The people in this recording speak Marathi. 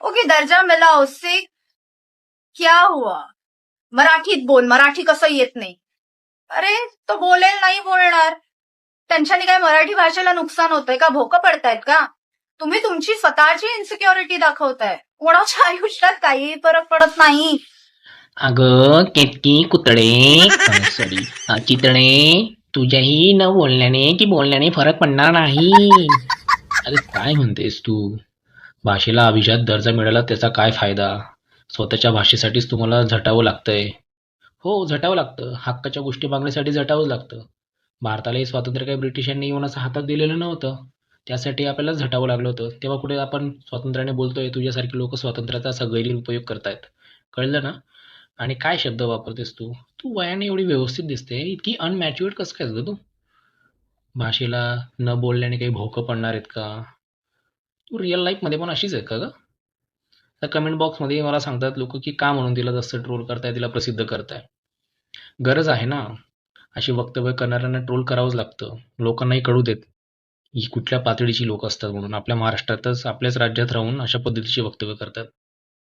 ओके, दर्जा मिला उससे क्या हुआ? मराठीत बोल, मराठी कसं येत नाही? अरे तो बोलेल, नाही बोलणार. त्यांच्याने काय मराठी भाषेला नुकसान होतंय का? भोकं पडतायत का? तुम्ही तुमची स्वतःची इन्सिक्युरिटी दाखवताय. कोणाच्या आयुष्यात काही फरक पडत नाही. अगं केतकी कुतडे सॉरी चितळे, तुझ्याही न बोलण्याने की बोलण्याने फरक पडणार नाही. अरे काय म्हणतेस तू? भाषेला अभिजात दर्जा मिळाला त्याचा काय फायदा? स्वतःच्या भाषेसाठीच तुम्हाला झटावं लागतंय. हो, झटावं लागतं. हक्काच्या गोष्टी मागण्यासाठी झटावं लागतं. भारतालाही स्वातंत्र्य काही ब्रिटिशांनी येऊन असं हातात दिलेलं नव्हतं. त्यासाठी आपल्याला झटावं लागलं होतं. तेव्हा कुठे आपण स्वातंत्र्याने बोलतोय, तुझ्यासारखी लोक स्वातंत्र्याचा असा गैरउपयोग करतायत. कळलं ना? आणि काय शब्द वापरतेस तू? तू वयाने एवढी व्यवस्थित दिसते, इतकी अनमॅच्युअर्ड कसं काय ग तू? भाषेला न बोलल्याने काही भोकं पडणार आहेत का? तू रिअल लाईफमध्ये पण अशीच आहे का ग? त्या कमेंट बॉक्समध्ये मला सांगतात लोक की का म्हणून तिला जास्त ट्रोल करताय, तिला प्रसिद्ध करताय. गरज आहे ना. अशी वक्तव्य करणाऱ्यांना ट्रोल करावंच लागतं. लोकांनाही कळू देत ही कुठल्या पातळीची लोक असतात म्हणून. आपल्या महाराष्ट्रातच आपल्याच राज्यात राहून अशा पद्धतीची वक्तव्य करतात.